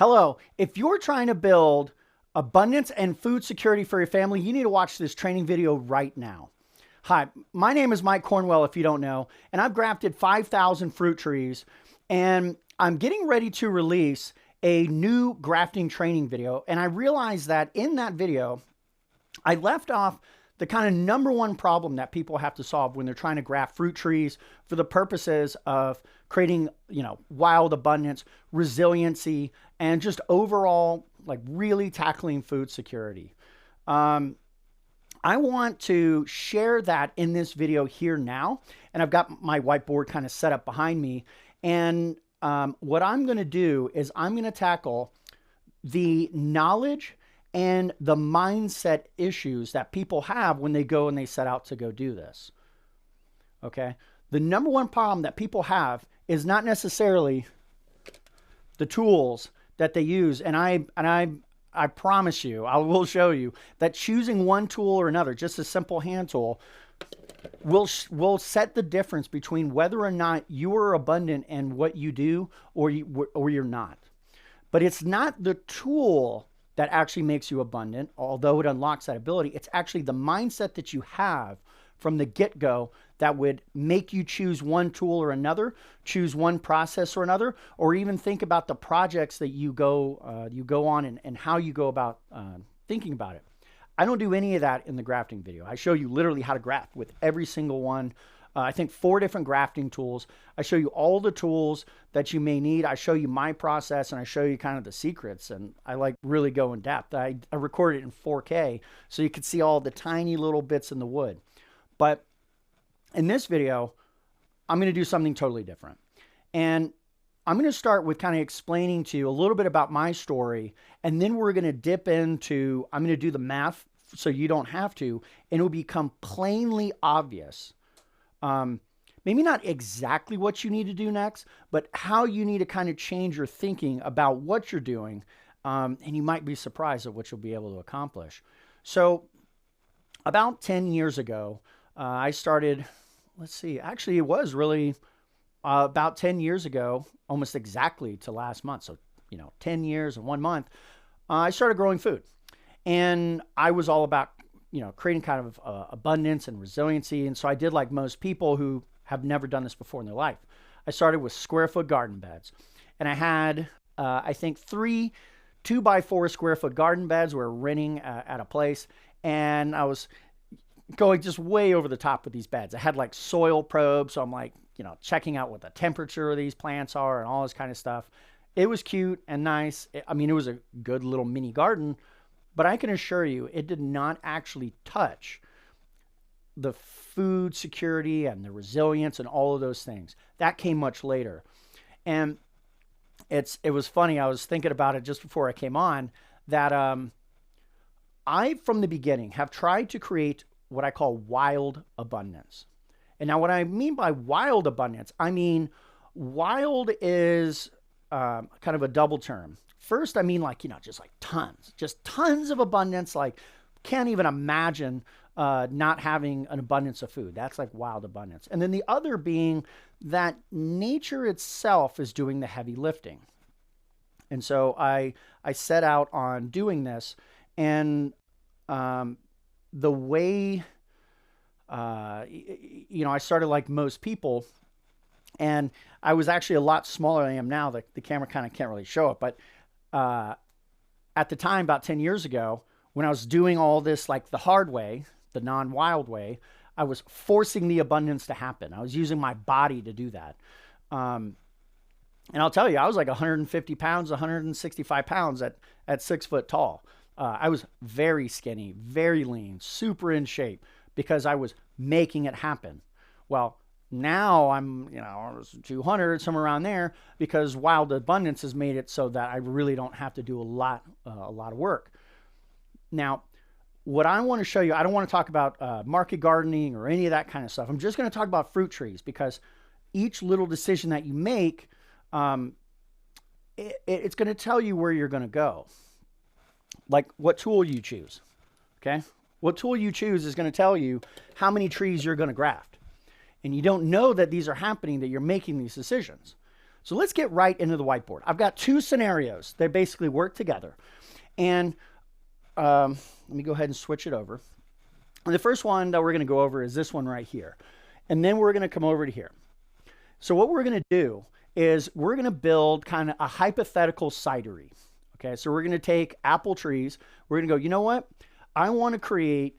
Hello. If you're trying to build abundance and food security for your family, you need to watch this training video right now. Hi, my name is Mike Cornwell, if you don't know, and I've grafted 5,000 fruit trees, and I'm getting ready to release a new grafting training video. And I realized that in that video, I left off the kind of number one problem that people have to solve when they're trying to graft fruit trees for the purposes of creating, wild abundance, resiliency, and just overall, like really tackling food security. I want to share that in this video here now. And I've got my whiteboard kind of set up behind me. And what I'm going to do is I'm going to tackle the knowledge and the mindset issues that people have when they go and they set out to go do this. Okay. The number one problem that people have is not necessarily the tools that they use. And I promise you, I will show you that choosing one tool or another, just a simple hand tool, will set the difference between whether or not you are abundant in what you do or you're not. But it's not the tool that actually makes you abundant, although it unlocks that ability. It's actually the mindset that you have from the get-go that would make you choose one tool or another, choose one process or another, or even think about the projects that you go on and how you go about thinking about it. I don't do any of that in the grafting video. I show you literally how to graft with every single one. I think 4 different grafting tools. I show you all the tools that you may need. I show you my process and I show you kind of the secrets, and I like really go in depth. I record it in 4K so you can see all the tiny little bits in the wood. But in this video, I'm going to do something totally different. And I'm going to start with kind of explaining to you a little bit about my story, and then we're going to dip into, I'm going to do the math so you don't have to, and it will become plainly obvious. Maybe not exactly what you need to do next, but how you need to kind of change your thinking about what you're doing. And you might be surprised at what you'll be able to accomplish. So about 10 years ago, I started, actually it was really about 10 years ago, almost exactly to last month. So, 10 years and 1 month, I started growing food. And I was all about creating kind of abundance and resiliency. And so I did like most people who have never done this before in their life. I started with square foot garden beds. And I had, I think, 3 2x4 square foot garden beds. We were renting at a place. And I was going just way over the top with these beds. I had like soil probes. So I'm like, checking out what the temperature of these plants are and all this kind of stuff. It was cute and nice. It was a good little mini garden. But I can assure you, it did not actually touch the food security and the resilience and all of those things. That came much later. And it was funny. I was thinking about it just before I came on that I, from the beginning, have tried to create what I call wild abundance. And now what I mean by wild abundance, I mean wild is kind of a double term. First, I mean just like tons of abundance, like can't even imagine not having an abundance of food. That's like wild abundance. And then the other being that nature itself is doing the heavy lifting. And so I set out on doing this, and the way, I started like most people, and I was actually a lot smaller than I am now. The camera kind of can't really show it, but at the time, about 10 years ago, when I was doing all this like the hard way, the non-wild way, I was forcing the abundance to happen. I was using my body to do that. And I'll tell you, I was like 150 pounds, 165 pounds at 6 foot tall. I was very skinny, very lean, super in shape because I was making it happen. Well, now I'm, 200, somewhere around there, because wild abundance has made it so that I really don't have to do a lot of work. Now, what I want to show you, I don't want to talk about market gardening or any of that kind of stuff. I'm just going to talk about fruit trees, because each little decision that you make, it's going to tell you where you're going to go. Like what tool you choose, okay? What tool you choose is going to tell you how many trees you're going to graft. And you don't know that these are happening, that you're making these decisions. So let's get right into the whiteboard. I've got two scenarios. They basically work together. And let me go ahead and switch it over. And the first one that we're going to go over is this one right here. And then we're going to come over to here. So what we're going to do is we're going to build kind of a hypothetical cidery. Okay, so we're going to take apple trees. We're going to go, you know what? I want to create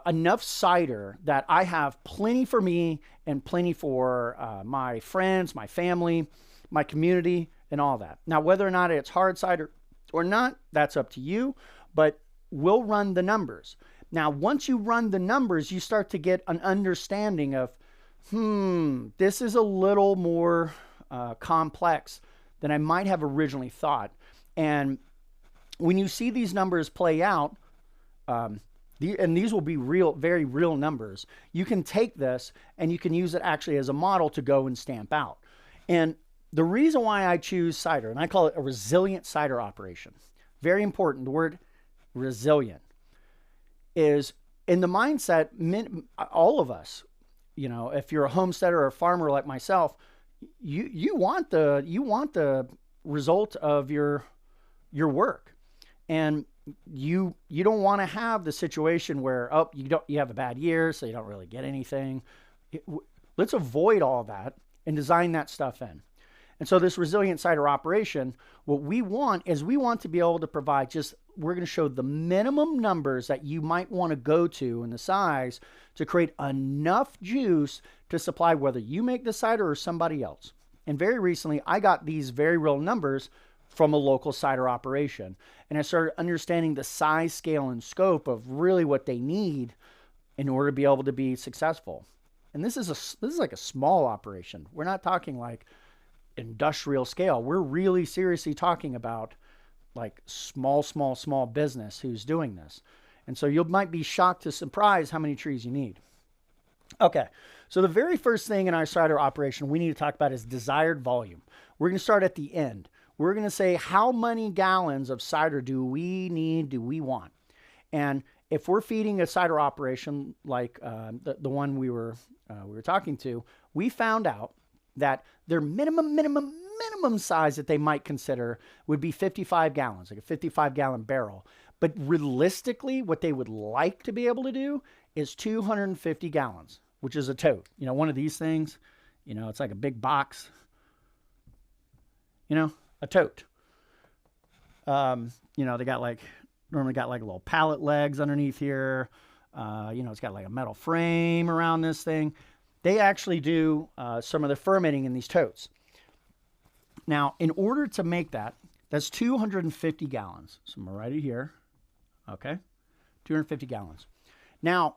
enough cider that I have plenty for me and plenty for my friends, my family, my community, and all that. Now, whether or not it's hard cider or not, that's up to you, but we'll run the numbers. Now, once you run the numbers, you start to get an understanding of, this is a little more complex than I might have originally thought. And when you see these numbers play out, and these will be real, very real numbers, you can take this and you can use it actually as a model to go and stamp out. And the reason why I choose cider, and I call it a resilient cider operation, very important, the word resilient, is in the mindset, all of us, you know, if you're a homesteader or a farmer like myself, you want the result of your work. And you don't want to have the situation where, you have a bad year, so you don't really get anything. Let's avoid all that and design that stuff in. And so this resilient cider operation, what we want is we want to be able to provide we're going to show the minimum numbers that you might want to go to in the size to create enough juice to supply whether you make the cider or somebody else. And very recently, I got these very real numbers from a local cider operation. And I started understanding the size, scale, and scope of really what they need in order to be able to be successful. And this is like a small operation. We're not talking like industrial scale. We're really seriously talking about like small business who's doing this. And so you might be shocked to surprise how many trees you need. Okay, so the very first thing in our cider operation we need to talk about is desired volume. We're going to start at the end. We're going to say how many gallons of cider do we want? And if we're feeding a cider operation like the one we were talking to, we found out that their minimum size that they might consider would be 55 gallons, like a 55-gallon barrel. But realistically, what they would like to be able to do is 250 gallons, which is a tote. You know, one of these things, you know, it's like a big box, you know, a tote. You know, they normally got like little pallet legs underneath here. You know, it's got like a metal frame around this thing. They actually do some of the fermenting in these totes. Now, in order to make that's 250 gallons. So I'm going to write it here. Okay, 250 gallons. Now,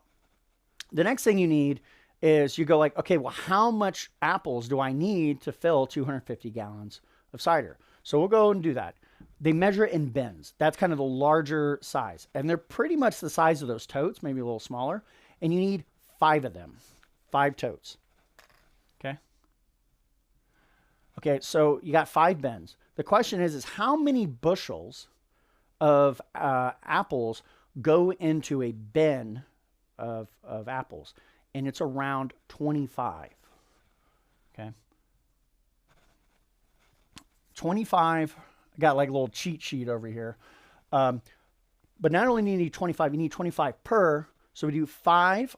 the next thing you need is you go like, okay, well, how much apples do I need to fill 250 gallons of cider? So we'll go and do that. They measure it in bins. That's kind of the larger size. And they're pretty much the size of those totes, maybe a little smaller. And you need 5 of them, 5 totes. Okay. Okay, so you got 5 bins. The question is how many bushels of apples go into a bin of apples? And it's around 25. Okay. 25, I got like a little cheat sheet over here. But not only do you need 25, you need 25 per. So we do 5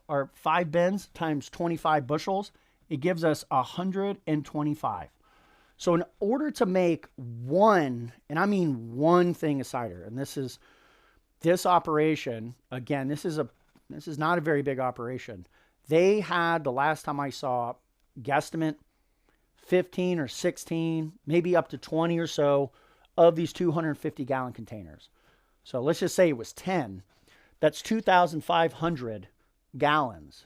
bins times 25 bushels. It gives us 125. So in order to make one, and I mean one thing of cider, and this operation, again, this is not a very big operation. They had, the last time I saw, guesstimate 15 or 16, maybe up to 20 or so of these 250-gallon containers. So let's just say it was 10. That's 2,500 gallons.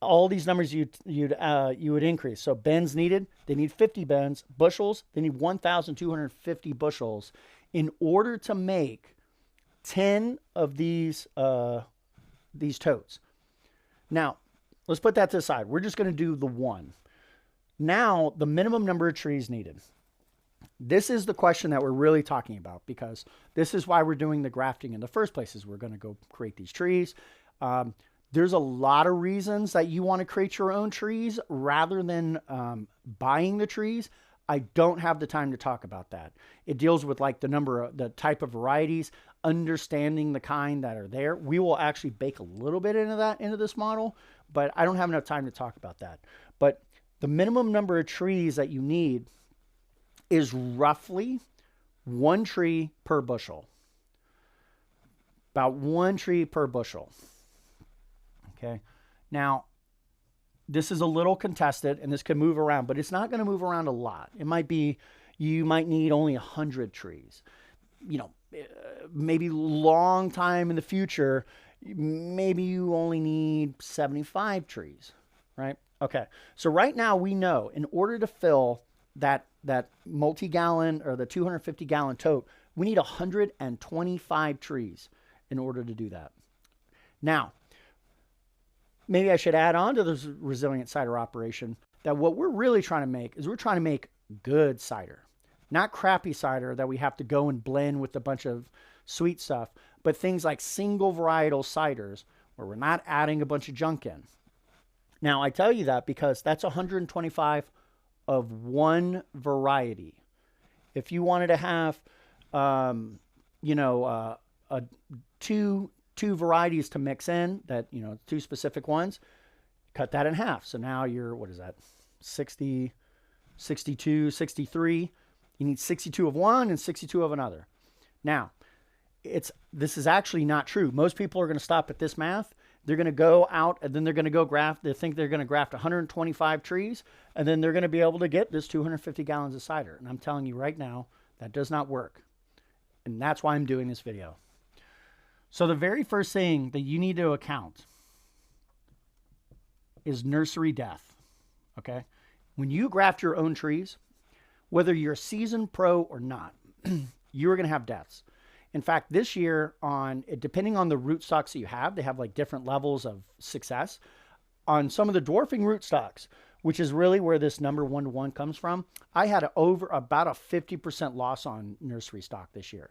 All these numbers you would increase. So bins needed, they need 50 bins. Bushels, they need 1,250 bushels in order to make 10 of these totes. Now, let's put that to the side. We're just going to do the one. Now, the minimum number of trees needed. This is the question that we're really talking about, because this is why we're doing the grafting in the first place, is we're going to go create these trees. There's a lot of reasons that you want to create your own trees rather than buying the trees. I don't have the time to talk about that. It deals with like the type of varieties, understanding the kind that are there. We will actually bake a little bit into this model, but I don't have enough time to talk about that. But the minimum number of trees that you need is roughly 1 tree per bushel. About 1 tree per bushel. Okay. Now, this is a little contested and this could move around, but it's not going to move around a lot. It might be, you might need only 100 trees. You know, maybe long time in the future, maybe you only need 75 trees, right? Okay. So right now we know in order to fill that multi-gallon or the 250-gallon tote, we need 125 trees in order to do that. Now, maybe I should add on to this resilient cider operation that what we're really trying to make is we're trying to make good cider, not crappy cider that we have to go and blend with a bunch of sweet stuff, but things like single varietal ciders where we're not adding a bunch of junk in. Now, I tell you that because that's 125 of one variety. If you wanted to have, two varieties to mix in, that, 2 specific ones, cut that in half. So now you're, what is that, 60, 62, 63. You need 62 of one and 62 of another. Now, this is actually not true. Most people are going to stop at this math. They're going to go out and then they're going to go graft. They think they're going to graft 125 trees and then they're going to be able to get this 250 gallons of cider. And I'm telling you right now, that does not work. And that's why I'm doing this video. So the very first thing that you need to account is nursery death, okay? When you graft your own trees, whether you're a seasoned pro or not, you're going to have deaths. In fact, this year, depending on the rootstocks that you have, they have like different levels of success. On some of the dwarfing rootstocks, which is really where this number 1-to-1 comes from, I had about a 50% loss on nursery stock this year.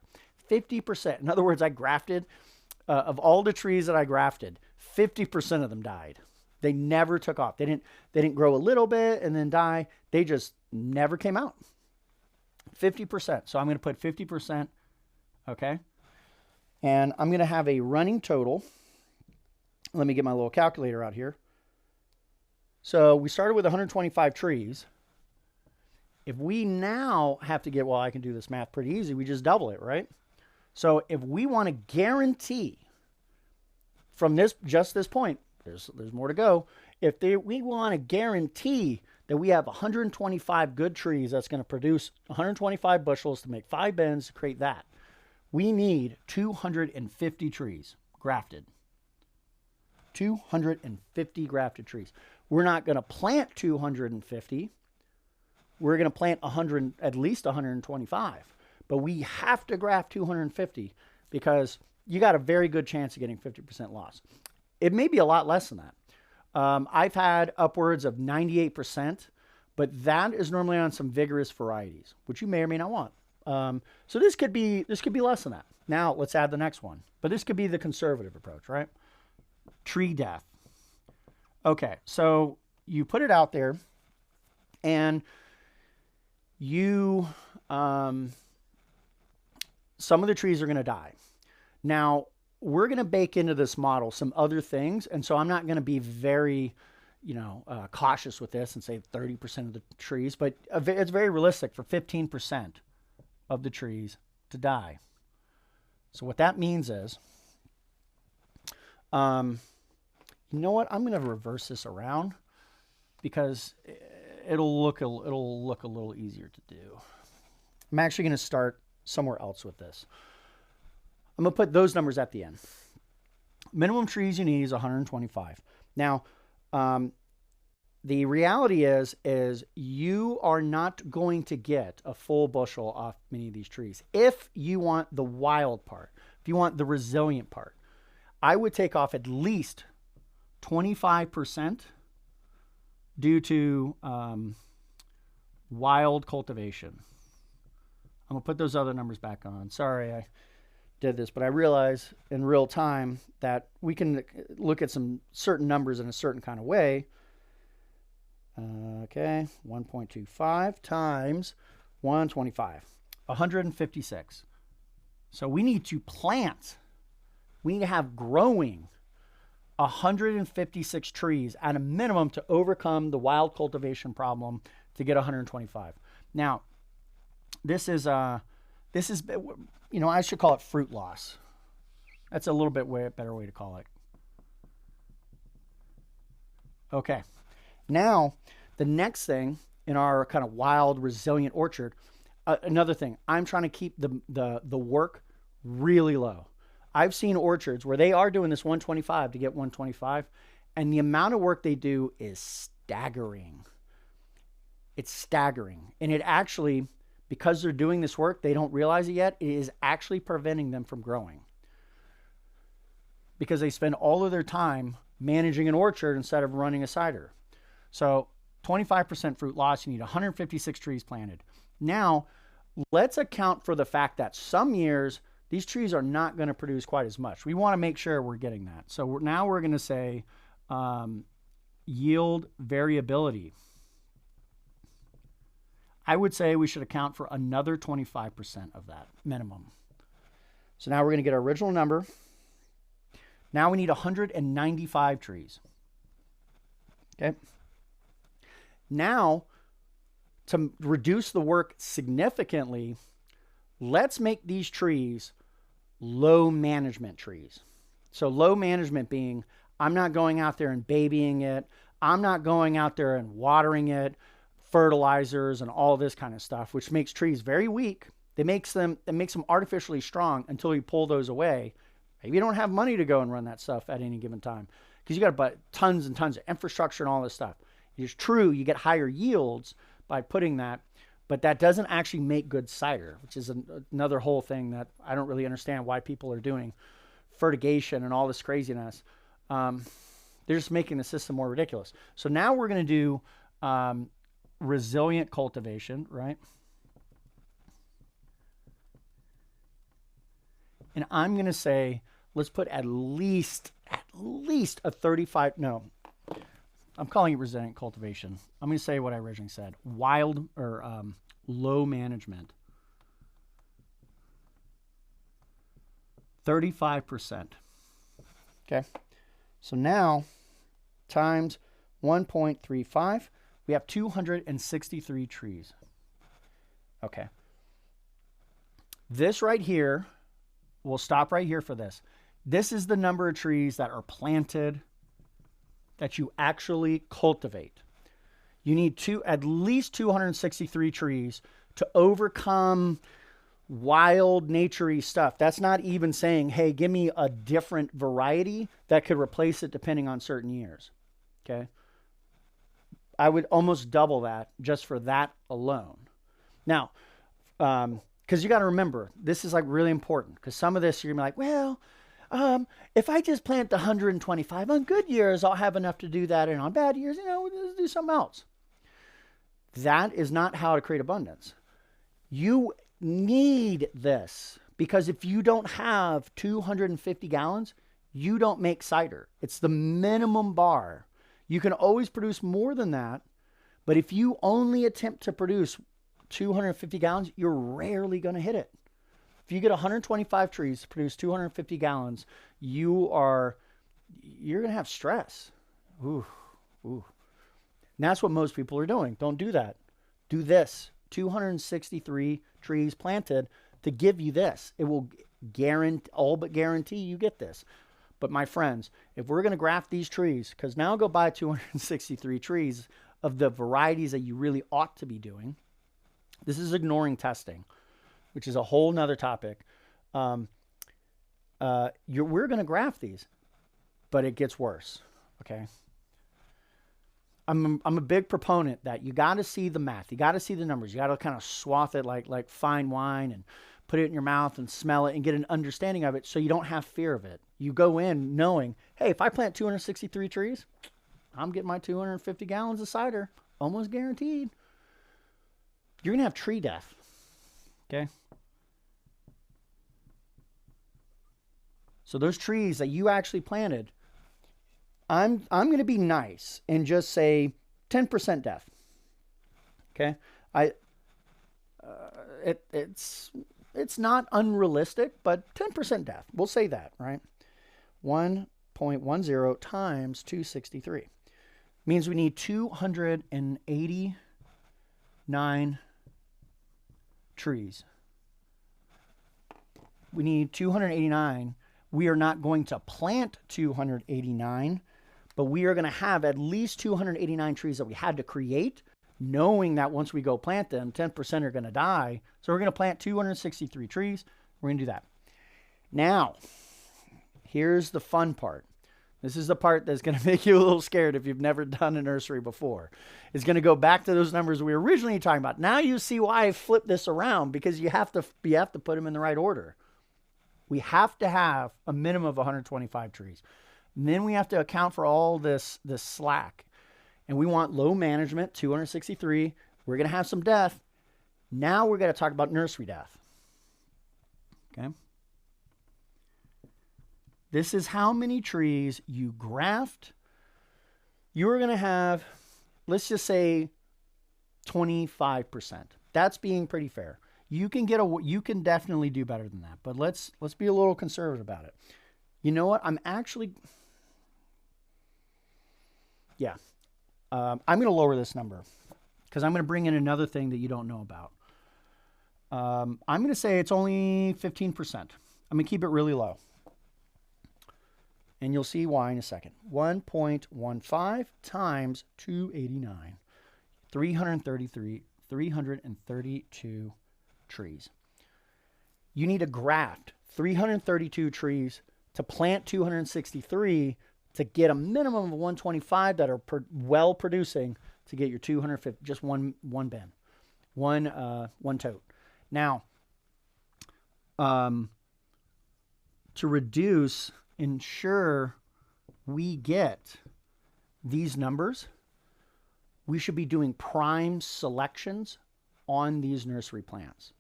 50%. In other words, I grafted, of all the trees that I grafted, 50% of them died. They never took off. They didn't grow a little bit and then die. They just never came out. 50%. So I'm going to put 50%. Okay. And I'm going to have a running total. Let me get my little calculator out here. So we started with 125 trees. If we now have to I can do this math pretty easy. We just double it, right? So if we want to guarantee from this point, there's more to go. We want to guarantee that we have 125 good trees that's going to produce 125 bushels to make 5 bins to create that, we need 250 trees grafted. 250 grafted trees. We're not going to plant 250. We're going to plant at least 125. But we have to graft 250 because you got a very good chance of getting 50% loss. It may be a lot less than that. I've had upwards of 98%, but that is normally on some vigorous varieties, which you may or may not want. So this could be less than that. Now let's add the next one, but this could be the conservative approach, right? Tree death. Okay. So you put it out there and some of the trees are going to die. Now we're going to bake into this model some other things. And so I'm not going to be very, cautious with this and say 30% of the trees, but it's very realistic for 15% of the trees to die. So what that means is, you know what? I'm going to reverse this around because it'll look a little easier to do. I'm actually going to start somewhere else with this. I'm going to put those numbers at the end. Minimum trees you need is 125. Now, the reality is you are not going to get a full bushel off many of these trees. If you want the wild part, if you want the resilient part, I would take off at least 25% due to wild cultivation. I'm going to put those other numbers back on. Sorry, I did this, but I realize in real time that we can look at some certain numbers in a certain kind of way. Okay, 1.25 times 125, 156. So we need to plant, we need to have growing 156 trees at a minimum to overcome the wild cultivation problem to get 125. Now, this is, you know, I should call it fruit loss. That's a little bit better way to call it. Okay. Now, the next thing in our kind of wild, resilient orchard, another thing, I'm trying to keep the work really low. I've seen orchards where they are doing this 125 to get 125, and the amount of work they do is staggering. It's staggering. And it actually, because they're doing this work, they don't realize it yet, it is actually preventing them from growing. Because they spend all of their time managing an orchard instead of running a cider. So 25% fruit loss, you need 156 trees planted. Now, let's account for the fact that some years, these trees are not going to produce quite as much. We want to make sure we're getting that. So now we're going to say yield variability. I would say we should account for another 25% of that minimum. So now we're going to get our original number. Now we need 195 trees. Okay. Now, to reduce the work significantly, let's make these trees low management trees. So low management being, I'm not going out there and babying it. I'm not going out there and watering it, fertilizers and all this kind of stuff, which makes trees very weak. It makes them artificially strong until you pull those away. Maybe you don't have money to go and run that stuff at any given time because you got to buy tons and tons of infrastructure and all this stuff. It's true, you get higher yields by putting that, but that doesn't actually make good cider, which is another whole thing that I don't really understand why people are doing fertigation and all this craziness. They're just making the system more ridiculous. So now we're going to do resilient cultivation, right? And I'm going to say, let's put at least a 35, no, I'm calling it resilient cultivation. I'm going to say what I originally said, wild or low management. 35%. Okay. So now times 1.35, we have 263 trees. Okay. This right here, we'll stop right here for this. This is the number of trees that are planted that you actually cultivate. You need at least 263 trees to overcome wild, naturey stuff. That's not even saying, hey, give me a different variety that could replace it depending on certain years. Okay. I would almost double that just for that alone. Now, because you got to remember, this is like really important because some of this you're gonna be like, well, if I just plant the 125 on good years, I'll have enough to do that, and on bad years, we'll do something else. That is not how to create abundance. You need this because if you don't have 250 gallons, you don't make cider. It's the minimum bar. You can always produce more than that, but if you only attempt to produce 250 gallons, you're rarely going to hit it. If you get 125 trees to produce 250 gallons, you're going to have stress. Ooh. And that's what most people are doing. Don't do that. Do this. 263 trees planted to give you this. It will all but guarantee you get this. But my friends, if we're going to graft these trees, because now go buy 263 trees of the varieties that you really ought to be doing. This is ignoring testing, which is a whole nother topic. We're going to graft these, but it gets worse. Okay. I'm a big proponent that you got to see the math. You got to see the numbers. You got to kind of swath it like fine wine and put it in your mouth and smell it and get an understanding of it so you don't have fear of it. You go in knowing, hey, if I plant 263 trees, I'm getting my 250 gallons of cider, almost guaranteed. You're going to have tree death. Okay? So those trees that you actually planted, I'm going to be nice and just say 10% death. Okay. It's not unrealistic, but 10% death. We'll say that, right? 1.10 times 263 means we need 289 trees. We need 289. We are not going to plant 289, but we are going to have at least 289 trees that we had to create, knowing that once we go plant them, 10% are going to die. So we're going to plant 263 trees. We're going to do that. Now, here's the fun part. This is the part that's going to make you a little scared if you've never done a nursery before. It's going to go back to those numbers we were originally talking about. Now you see why I flipped this around, because you have to put them in the right order. We have to have a minimum of 125 trees. And then we have to account for all this slack. And we want low management, 263. We're going to have some death. Now we're going to talk about nursery death. Okay. This is how many trees you graft. You're going to have, let's just say 25%. That's being pretty fair. You can definitely do better than that, but let's be a little conservative about it. You know what? I'm going to lower this number because I'm going to bring in another thing that you don't know about. I'm going to say it's only 15%. I'm going to keep it really low. And you'll see why in a second. 1.15 times 289. 332 trees. You need to graft 332 trees to plant 263 to get a minimum of 125 that are well producing to get your 250, just one bin, one tote. Now, to ensure we get these numbers, we should be doing prime selections on these nursery plants.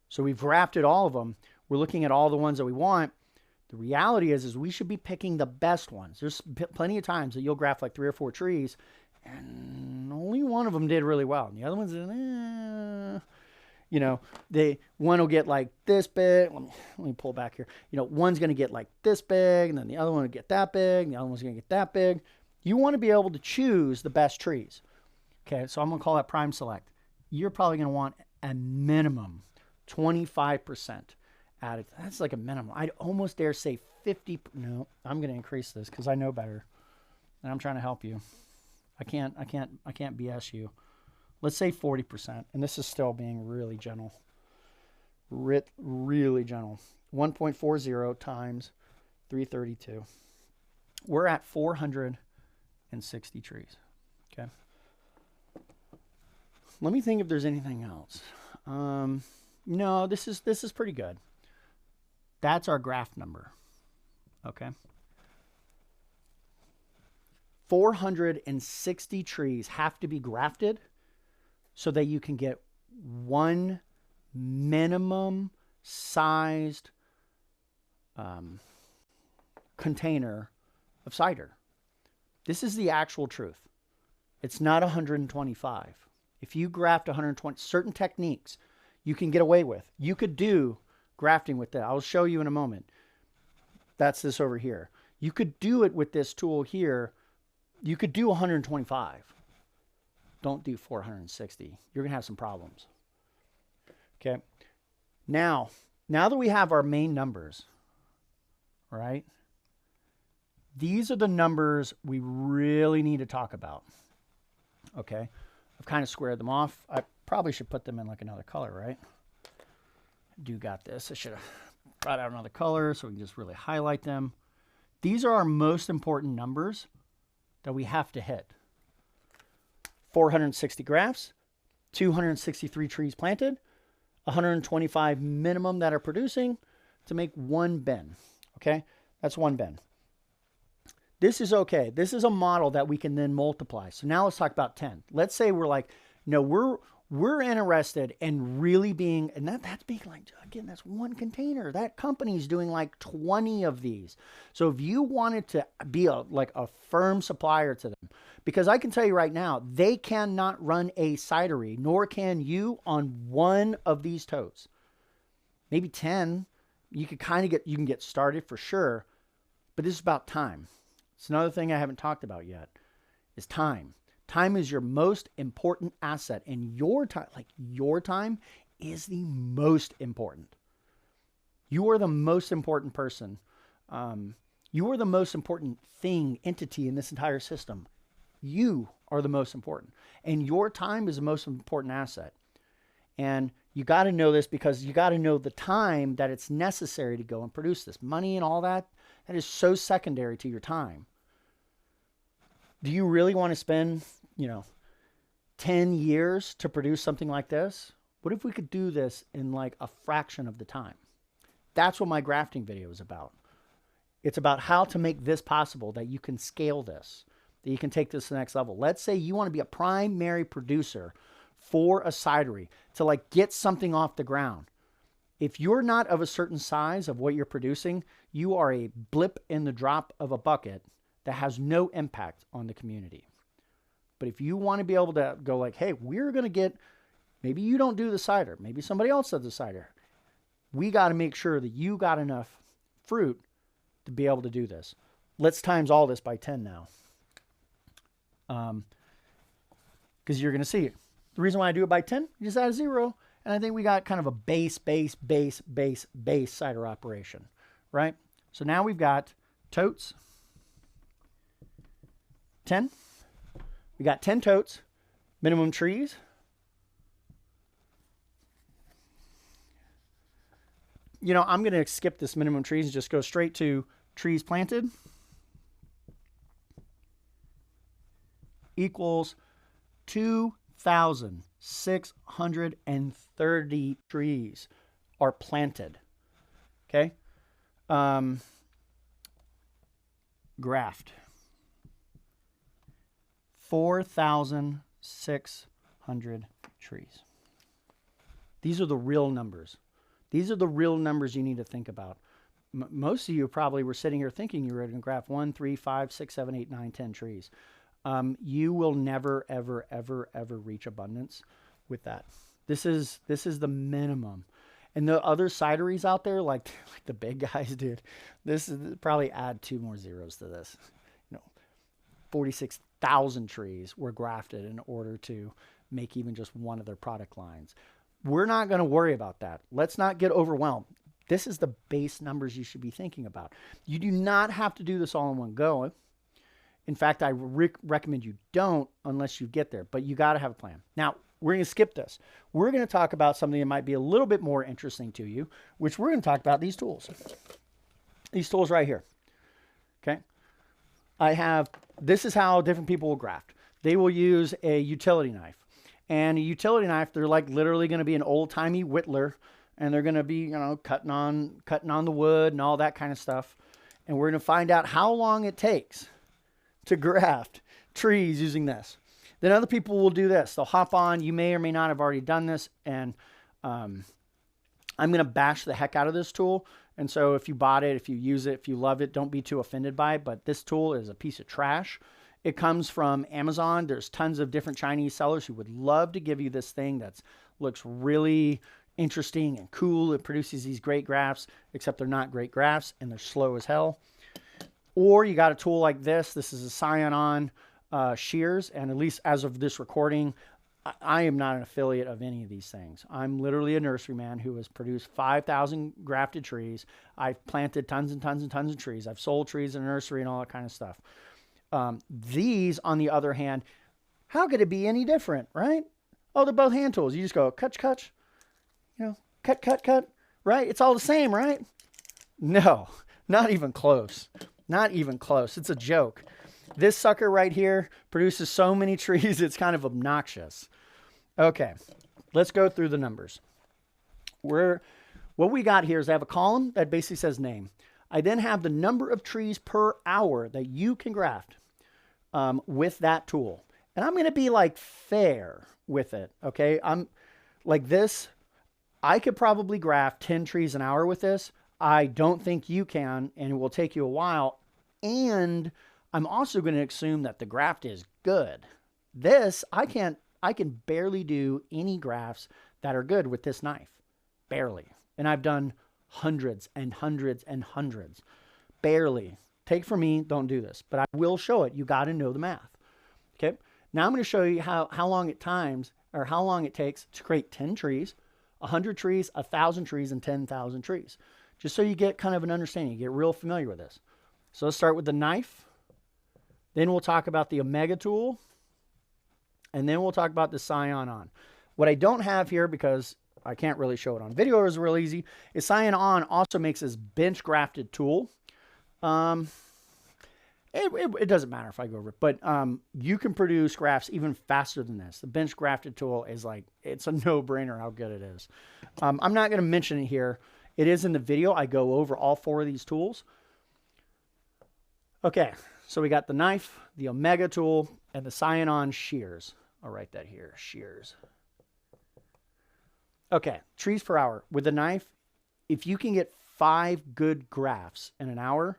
So we've grafted all of them. We're looking at all the ones that we want. The reality is we should be picking the best ones. There's plenty of times that you'll graft like 3 or 4 trees and only one of them did really well. And the other ones, one will get like this big. Let me pull back here. One's going to get like this big, and then the other one will get that big, and the other one's going to get that big. You want to be able to choose the best trees. Okay, so I'm going to call that prime select. You're probably going to want a minimum 25% added. That's like a minimum. I'd almost dare say 50. No, I'm going to increase this because I know better, and I'm trying to help you. I can't BS you. Let's say 40%, and this is still being really gentle. Really gentle. 1.40 times 332. We're at 460 trees. Okay. Let me think if there's anything else. No, this is pretty good. That's our graft number. Okay. 460 trees have to be grafted so that you can get one minimum sized container of cider. This is the actual truth. It's not 125. If you graft 120, certain techniques you can get away with. You could do grafting with that. I'll show you in a moment. That's this over here. You could do it with this tool here. You could do 125. Don't do 460. You're going to have some problems. Okay. Now that we have our main numbers, right? These are the numbers we really need to talk about. Okay. I've kind of squared them off. I probably should put them in like another color, right? I do got this. I should have brought out another color so we can just really highlight them. These are our most important numbers that we have to hit. 460 grafts, 263 trees planted, 125 minimum that are producing to make one bin. Okay, that's one bin. This is okay. This is a model that we can then multiply. So now let's talk about 10. Let's say we're like, no, We're interested in really being, and that's being like, again, that's one container. That company's doing like 20 of these. So if you wanted to be like a firm supplier to them, because I can tell you right now, they cannot run a cidery, nor can you on one of these totes. Maybe 10. You can get started for sure, but this is about time. It's another thing I haven't talked about yet is time. Time is your most important asset, and your time is the most important. You are the most important person. You are the most important thing, entity in this entire system. You are the most important, and your time is the most important asset. And you got to know this because you got to know the time that it's necessary to go and produce this. Money and all that, that is so secondary to your time. Do you really want to spend, 10 years to produce something like this? What if we could do this in like a fraction of the time? That's what my grafting video is about. It's about how to make this possible, that you can scale this, that you can take this to the next level. Let's say you want to be a primary producer for a cidery to like get something off the ground. If you're not of a certain size of what you're producing, you are a blip in the drop of a bucket that has no impact on the community. But if you want to be able to go like, hey, we're going to get, maybe you don't do the cider, maybe somebody else does the cider. We got to make sure that you got enough fruit to be able to do this. Let's times all this by 10 now. Because you're going to see it. The reason why I do it by 10, you just add a 0. And I think we got kind of a base cider operation, right? So now we've got totes, 10. We got 10 totes, minimum trees. I'm going to skip this minimum trees and just go straight to trees planted equals 2,630 trees are planted. Okay. Graft. 4,600 trees. These are the real numbers. These are the real numbers you need to think about. Most of you probably were sitting here thinking you were going to graft 1, 3, 5, 6, 7, 8, 9, 10 trees. You will never, ever, ever, ever reach abundance with that. This is the minimum. And the other cideries out there, like the big guys, dude, this is probably add 2 more zeros to this. 46,000 trees were grafted in order to make even just one of their product lines. We're not going to worry about that. Let's not get overwhelmed. This is the base numbers you should be thinking about. You do not have to do this all in one go. In fact, I recommend you don't unless you get there, but you got to have a plan. Now, we're going to skip this. We're going to talk about something that might be a little bit more interesting to you, which we're going to talk about these tools. These tools right here. Okay. This is how different people will graft. They will use a utility knife. And a utility knife, they're like literally going to be an old-timey whittler, and they're going to be, cutting on the wood and all that kind of stuff. And we're going to find out how long it takes to graft trees using this. Then other people will do this. They'll hop on. You may or may not have already done this, and I'm going to bash the heck out of this tool. And so if you bought it, if you use it, if you love it, don't be too offended by it. But this tool is a piece of trash. It comes from Amazon. There's tons of different Chinese sellers who would love to give you this thing that looks really interesting and cool. It produces these great grafts, except they're not great grafts and they're slow as hell. Or you got a tool like this. This is a Scion shears. And at least as of this recording, I am not an affiliate of any of these things. I'm literally a nurseryman who has produced 5,000 grafted trees. I've planted tons and tons and tons of trees. I've sold trees in a nursery and all that kind of stuff. These, on the other hand, how could it be any different, right? Oh, they're both hand tools. You just go cut, cut, cut, right? It's all the same, right? No, not even close. Not even close. It's a joke. This sucker right here produces so many trees, it's kind of obnoxious. Okay, let's go through the numbers. What we got here is I have a column that basically says name. I then have the number of trees per hour that you can graft with that tool. And I'm going to be like fair with it. Okay. I'm like this. I could probably graft 10 trees an hour with this. I don't think you can, and it will take you a while. And I'm also going to assume that the graft is good. This, I can barely do any grafts that are good with this knife. Barely. And I've done hundreds and hundreds and hundreds. Barely. Take from me, don't do this. But I will show it. You got to know the math. Okay. Now I'm going to show you how long it takes to create 10 trees, 100 trees, 1,000 trees, and 10,000 trees. Just so you get kind of an understanding. You get real familiar with this. So let's start with the knife. Then we'll talk about the Omega tool. And then we'll talk about the Scion On. What I don't have here, because I can't really show it on video, is real easy, is Scion On also makes this bench grafted tool. It doesn't matter if I go over it, but you can produce grafts even faster than this. The bench grafted tool is like, it's a no-brainer how good it is. I'm not going to mention it here. It is in the video. I go over all 4 of these tools. Okay, so we got the knife, the Omega tool, and the Scion On shears. I'll write that here, shears. Okay, trees per hour. With the knife, if you can get 5 good grafts in an hour,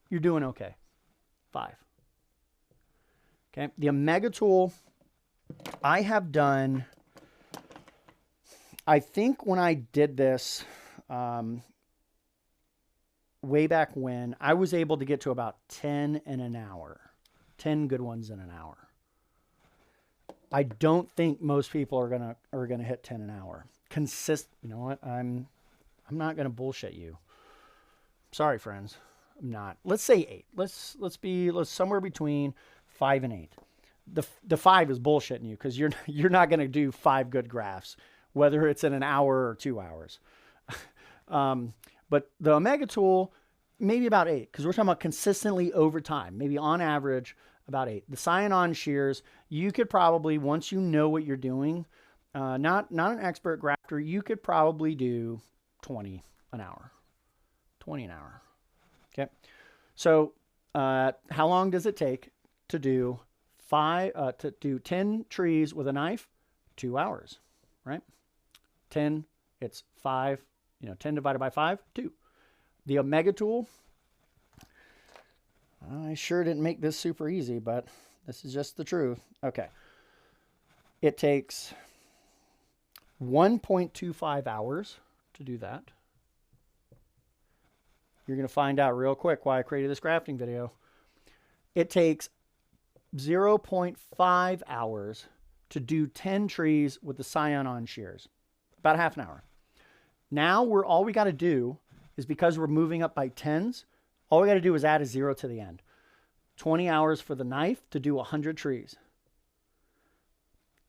you're doing okay. 5. Okay, the Omega tool, I have done, I think when I did this way back when, I was able to get to about 10 in an hour. 10 good ones in an hour. I don't think most people are gonna hit 10 an hour. You know what? I'm not gonna bullshit you. Sorry, friends. I'm not. Let's say 8. Let's somewhere between 5 and 8. The 5 is bullshitting you because you're not gonna do 5 good grafts, whether it's in an hour or 2 hours. But the Omega tool, maybe about 8, because we're talking about consistently over time, maybe on average about 8. The Scion On shears, you could probably, once you know what you're doing, not an expert grafter, you could probably do 20 an hour. 20 an hour. Okay. So how long does it take to do 10 trees with a knife? 2 hours, right? 10, it's 5, 10 divided by 5, 2. The Omega tool, I sure didn't make this super easy, but this is just the truth. Okay. It takes 1.25 hours to do that. You're going to find out real quick why I created this grafting video. It takes 0.5 hours to do 10 trees with the Scion On shears. About half an hour. Now all we got to do is, because we're moving up by 10s, all we got to do is add a 0 to the end. 20 hours for the knife to do 100 trees.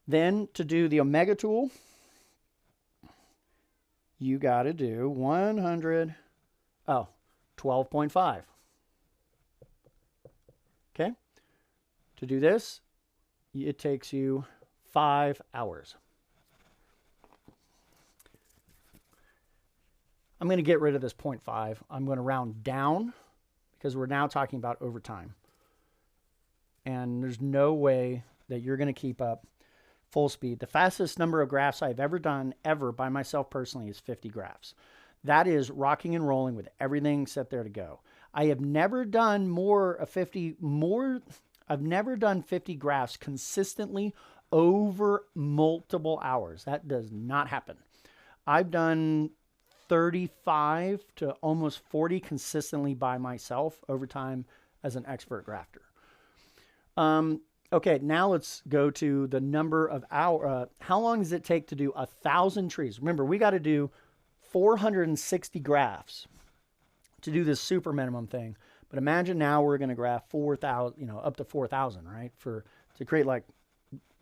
Then to do the Omega tool, you got to do 12.5. Okay? To do this, it takes you 5 hours. I'm going to get rid of this 0.5. I'm going to round down because we're now talking about overtime. And there's no way that you're going to keep up full speed. The fastest number of grafts I've ever done, ever by myself personally, is 50 grafts. That is rocking and rolling with everything set there to go. I have never done I've never done 50 grafts consistently over multiple hours. That does not happen. I've done 35 to almost 40 consistently by myself over time as an expert grafter. Okay, now let's go to the number of hours. How long does it take to do 1,000 trees? Remember, we got to do 460 grafts to do this super minimum thing. But imagine now we're going to graft 4,000, up to 4,000, right? We're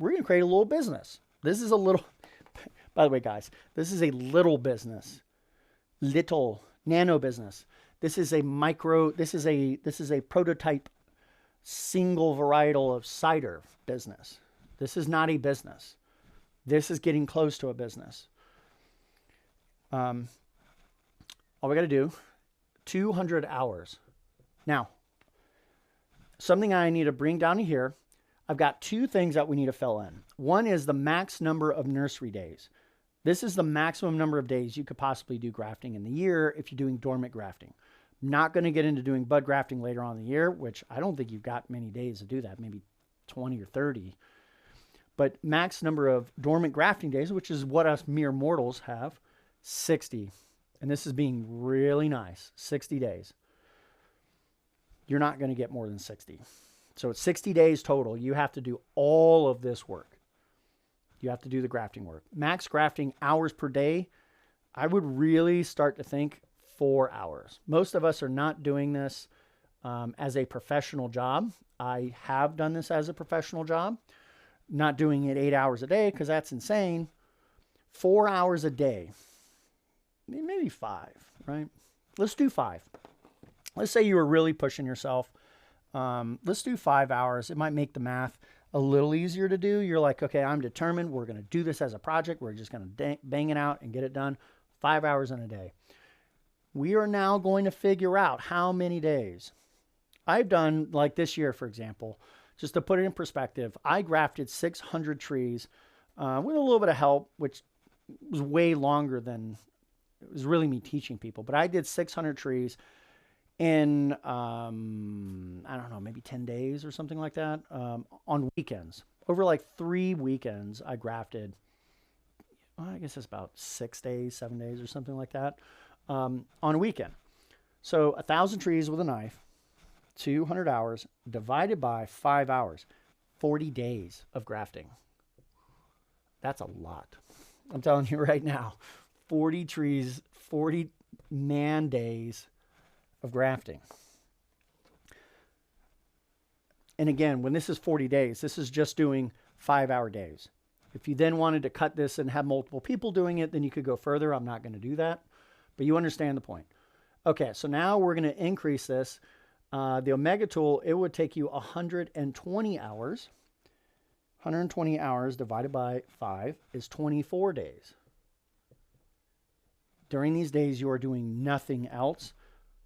going to create a little business. This is a little, by the way, guys, this is a little business, nano business. This is a prototype single varietal of cider business. This is not a business. This is getting close to a business. All we got to do, 200 hours. Now, something I need to bring down here, I've got two things that we need to fill in. One is the max number of nursery days. This is the maximum number of days you could possibly do grafting in the year if you're doing dormant grafting. I'm not going to get into doing bud grafting later on in the year, which I don't think you've got many days to do that, maybe 20 or 30. But max number of dormant grafting days, which is what us mere mortals have, 60. And this is being really nice, 60 days. You're not going to get more than 60. So it's 60 days total. You have to do all of this work. You have to do the grafting work. Max grafting hours per day, I would really start to think 4 hours. Most of us are not doing this as a professional job. I have done this as a professional job. Not doing it 8 hours a day because that's insane. 4 hours a day. Maybe 5, right? Let's do 5. Let's say you were really pushing yourself. Let's do 5 hours. It might make the math a little easier to do. You're like, okay, I'm determined. We're going to do this as a project. We're just going to bang it out and get it done. 5 hours in a day. We are now going to figure out how many days. I've done, like this year, for example, just to put it in perspective, I grafted 600 trees with a little bit of help, which was way longer than, it was really me teaching people. But I did 600 trees in, I don't know, maybe 10 days or something like that, on weekends. Over like 3 weekends, I grafted, well, I guess it's about 6 days, 7 days or something like that, on a weekend. So 1,000 trees with a knife, 200 hours divided by 5 hours, 40 days of grafting. That's a lot. I'm telling you right now, 40 trees, 40 man days of grafting. And again, when this is 40 days, this is just doing 5-hour days. If you then wanted to cut this and have multiple people doing it, then you could go further. I'm not going to do that, but you understand the point. Okay, so now we're going to increase this. The Omega tool, it would take you 120 hours. 120 hours divided by 5 is 24 days. During these days, you are doing nothing else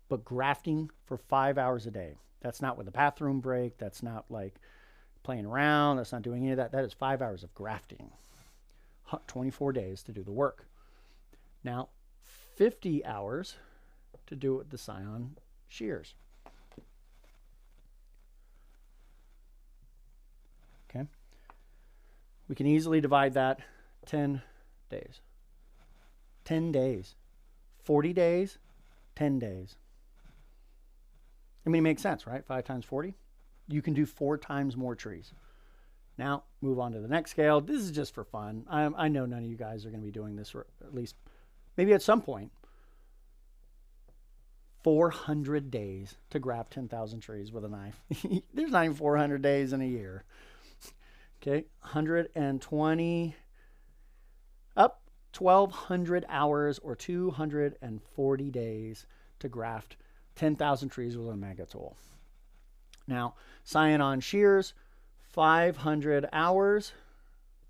but grafting for 5 hours a day. That's not with a bathroom break. That's not like playing around. That's not doing any of that. That is 5 hours of grafting. 24 days to do the work. Now, 50 hours to do it with the Scion shears. Okay. We can easily divide that 10 days. 10 days. 40 days, 10 days. I mean, it makes sense, right? 5 times 40. You can do 4 times more trees. Now, move on to the next scale. This is just for fun. I know none of you guys are going to be doing this, or at least maybe at some point. 400 days to graft 10,000 trees with a knife. There's not even 400 days in a year. Okay, 120 up 1,200 hours or 240 days to graft 10,000 trees with a Omega tool. Now, Scion shears, 500 hours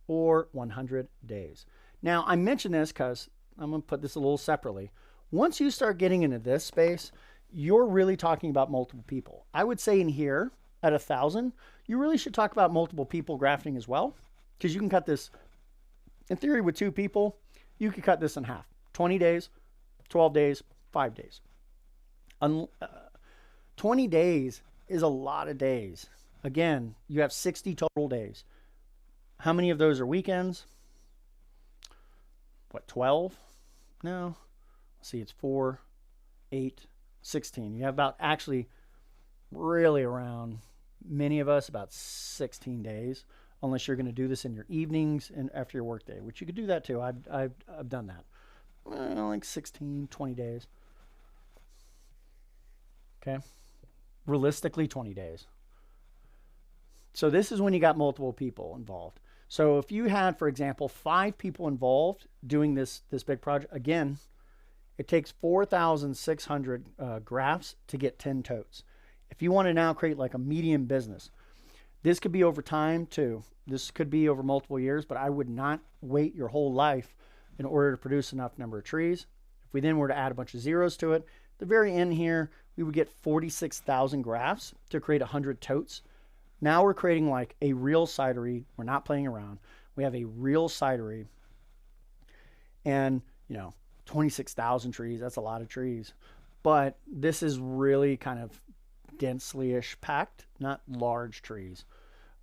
or 100 days. Now, I mention this because I'm going to put this a little separately. Once you start getting into this space, you're really talking about multiple people. I would say in here at 1,000, you really should talk about multiple people grafting as well, because you can cut this, in theory, with 2 people, you could cut this in half. 20 days, 12 days, 5 days. 20 days is a lot of days. Again, you have 60 total days. How many of those are weekends? What, 12? No. Let's see, it's 4, 8, 16. You have about, actually, really around, many of us, about 16 days, unless you're going to do this in your evenings and after your work day, which you could do that too. I've done that. Like 16, 20 days. Okay. Realistically, 20 days. So this is when you got multiple people involved. So if you had, for example, 5 people involved doing this big project, again, it takes 4,600 grafts to get 10 totes. If you want to now create like a medium business, this could be over time too. This could be over multiple years, but I would not wait your whole life in order to produce enough number of trees. If we then were to add a bunch of zeros to it, at the very end here, we would get 46,000 grafts to create 100 totes. Now we're creating like a real cidery. We're not playing around. We have a real cidery. And, 26,000 trees, that's a lot of trees. But this is really kind of densely-ish packed, not large trees.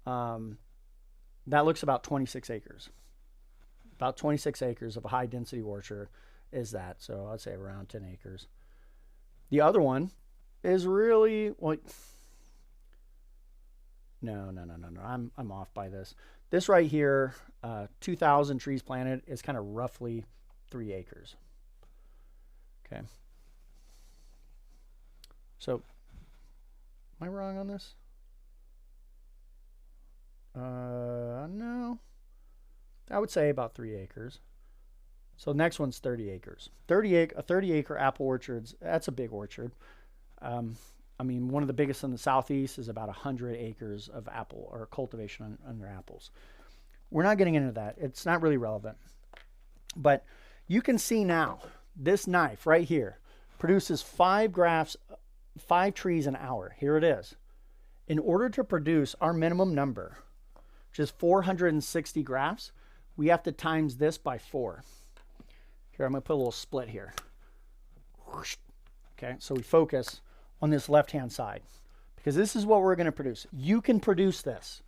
That looks about 26 acres. About 26 acres of a high-density orchard is that. So I'd say around 10 acres. The other one is really, well, no. I'm off by this. This right here, 2,000 trees planted, is kind of roughly 3 acres. Okay. So, am I wrong on this? No. I would say about 3 acres. So the next one's 30 acres. A 30 acre apple orchards, that's a big orchard. I mean, one of the biggest in the southeast is about 100 acres of apple or cultivation under apples. We're not getting into that. It's not really relevant. But you can see now, this knife right here produces 5 grafts, 5 trees an hour. Here it is. In order to produce our minimum number, which is 460 grafts, we have to times this by 4. Here, I'm going to put a little split here. Okay, so we focus on this left-hand side because this is what we're going to produce. You can produce this.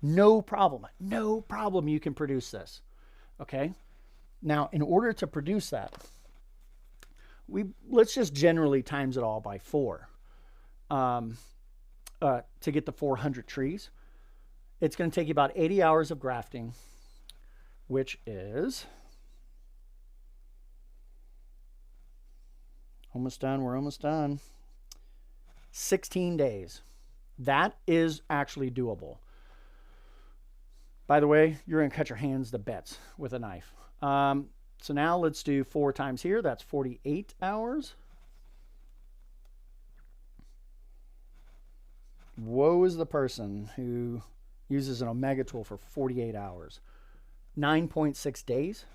No problem. No problem you can produce this. Okay? Now, in order to produce that, let's just generally times it all by 4 to get the 400 trees. It's going to take you about 80 hours of grafting, which is almost done. We're almost done. 16 days. That is actually doable. By the way, you're going to cut your hands to bits with a knife. So now let's do 4 times here. That's 48 hours. Woe is the person who uses an Omega tool for 48 hours. 9.6 days.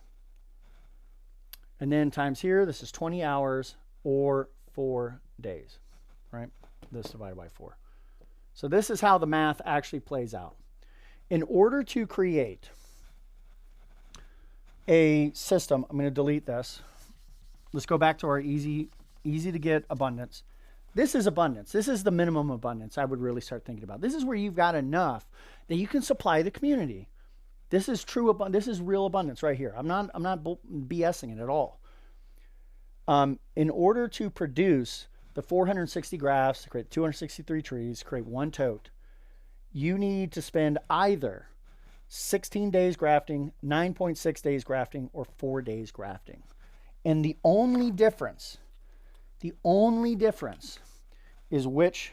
And then times here, this is 20 hours or 4 days, right? This divided by 4. So this is how the math actually plays out. In order to create a system, I'm going to delete this. Let's go back to our easy to get abundance. This is abundance. This is the minimum abundance I would really start thinking about. This is where you've got enough that you can supply the community. This is true abundance. This is real abundance right here. I'm not BSing it at all. In order to produce the 460 grafts, to create 263 trees, create 1 tote, you need to spend either 16 days grafting, 9.6 days grafting, or 4 days grafting. And the only difference is which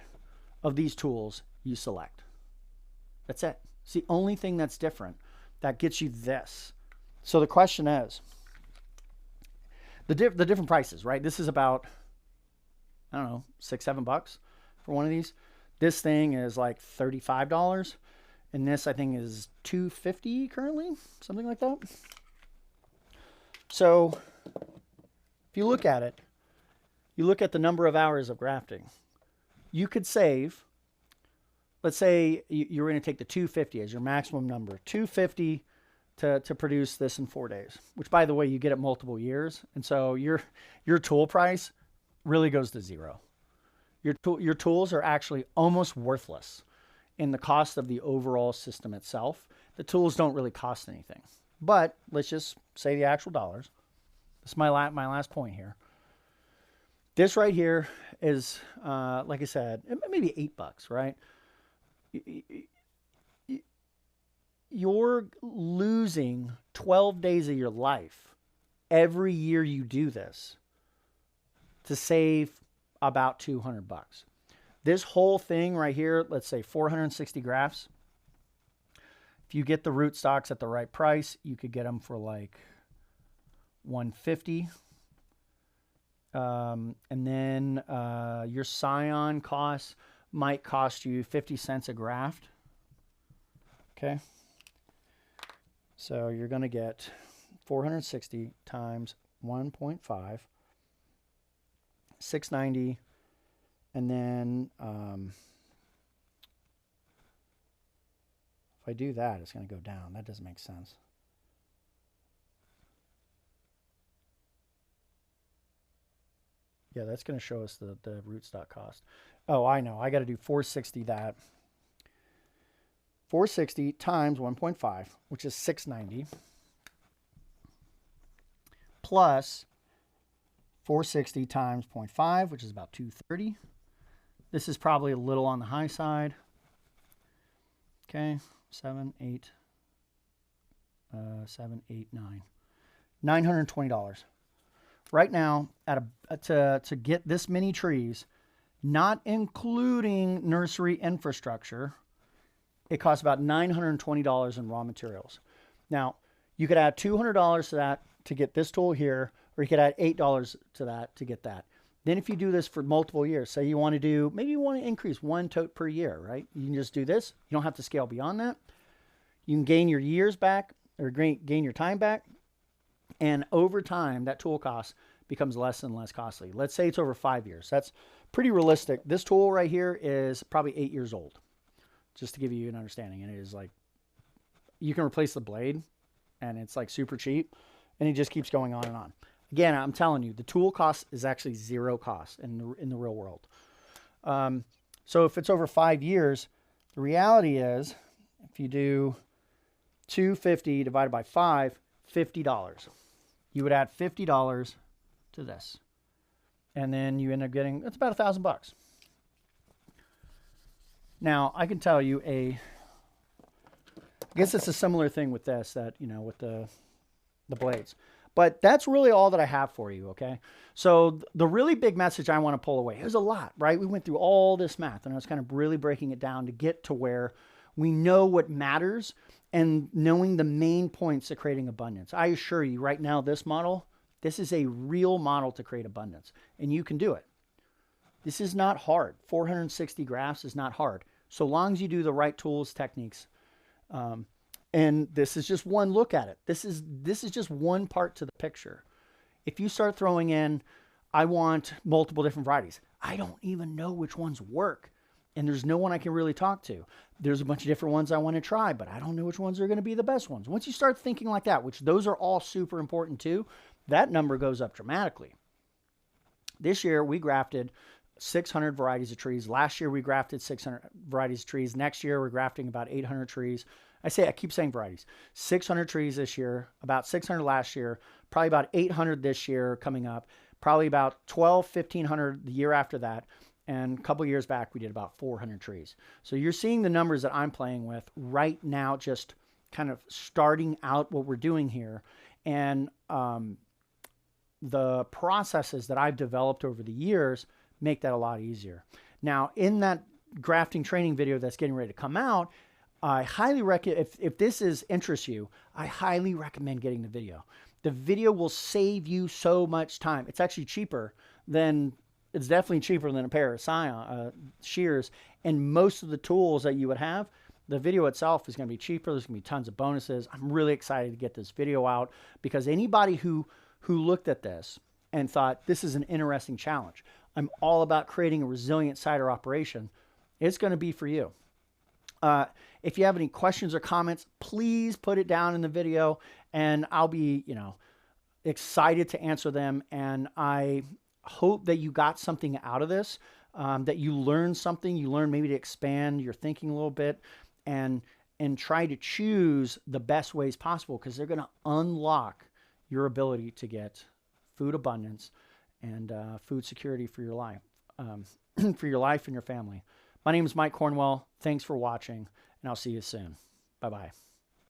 of these tools you select. That's it. It's the only thing that's different that gets you this. So the question is, the different prices, right? This is about, I don't know, $6-7 for one of these. This thing is like $35, and this I think is $250 currently, something like that. So if you look at it, you look at the number of hours of grafting, you could save, let's say you're going to take the 250 as your maximum number, 250 to produce this in 4 days, which by the way, you get it multiple years. And so your tool price really goes to zero. Your tools are actually almost worthless in the cost of the overall system itself. The tools don't really cost anything, but let's just say the actual dollars. This is my last point here. This right here is, like I said, maybe $8, right? You're losing 12 days of your life every year you do this to save about $200. This whole thing right here, let's say 460 grafts. If you get the root stocks at the right price, you could get them for like $150. And then your scion costs might cost you 50 cents a graft. Okay. So you're going to get 460 times 1.5, 690, and then I do that, it's going to go down. That doesn't make sense. Yeah, that's going to show us the rootstock cost. Oh, I know. I got to do 460 that. 460 times 1.5, which is 690, plus 460 times 0.5, which is about 230. This is probably a little on the high side. Okay, 7, 8, 9. $920. Right now, to get this many trees, not including nursery infrastructure, it costs about $920 in raw materials. Now, you could add $200 to that to get this tool here, or you could add $8 to that to get that. Then if you do this for multiple years, say you want to do, maybe you want to increase 1 tote per year, right? You can just do this. You don't have to scale beyond that. You can gain your years back, or gain your time back. And over time, that tool cost becomes less and less costly. Let's say it's over 5 years. That's pretty realistic. This tool right here is probably 8 years old, just to give you an understanding. And it is like, you can replace the blade, and it's like super cheap, and it just keeps going on and on. Again, I'm telling you, the tool cost is actually zero cost in the real world. So if it's over 5 years, the reality is, if you do 250 divided by 5, $50. You would add $50 to this, and then you end up getting, it's about $1,000. Now, I can tell you I guess it's a similar thing with this, that, you know, with the blades. But that's really all that I have for you, okay? So the really big message I want to pull away, there's a lot, right? We went through all this math, and I was kind of really breaking it down to get to where we know what matters and knowing the main points of creating abundance. I assure you right now, this model, this is a real model to create abundance, and you can do it. This is not hard. 460 grafts is not hard, so long as you do the right tools, techniques. And this is just one look at it. This is just one part to the picture. If you start throwing in, I want multiple different varieties, I don't even know which ones work. And there's no one I can really talk to. There's a bunch of different ones I want to try, but I don't know which ones are going to be the best ones. Once you start thinking like that, which those are all super important too, that number goes up dramatically. This year we grafted 600 varieties of trees. Last year we grafted 600 varieties of trees. Next year we're grafting about 800 trees. I keep saying varieties. 600 trees this year, about 600 last year, probably about 800 this year coming up, probably about 1,500 the year after that. And a couple years back, we did about 400 trees. So you're seeing the numbers that I'm playing with right now, just kind of starting out what we're doing here. And the processes that I've developed over the years make that a lot easier. Now, in that grafting training video that's getting ready to come out, I highly recommend, if this interests you, I highly recommend getting the video. The video will save you so much time. It's actually cheaper than... It's definitely cheaper than a pair of shears, and most of the tools that you would have, the video itself is going to be cheaper. There's going to be tons of bonuses. I'm really excited to get this video out, because anybody who looked at this and thought this is an interesting challenge, I'm all about creating a resilient cider operation, it's going to be for you. If you have any questions or comments, please put it down in the video, and I'll be, excited to answer them. And I hope that you got something out of this, that you learned something. You learned maybe to expand your thinking a little bit, and try to choose the best ways possible, because they're going to unlock your ability to get food abundance and food security for your life, for your life and your family. My name is Mike Cornwell. Thanks for watching, and I'll see you soon. Bye-bye.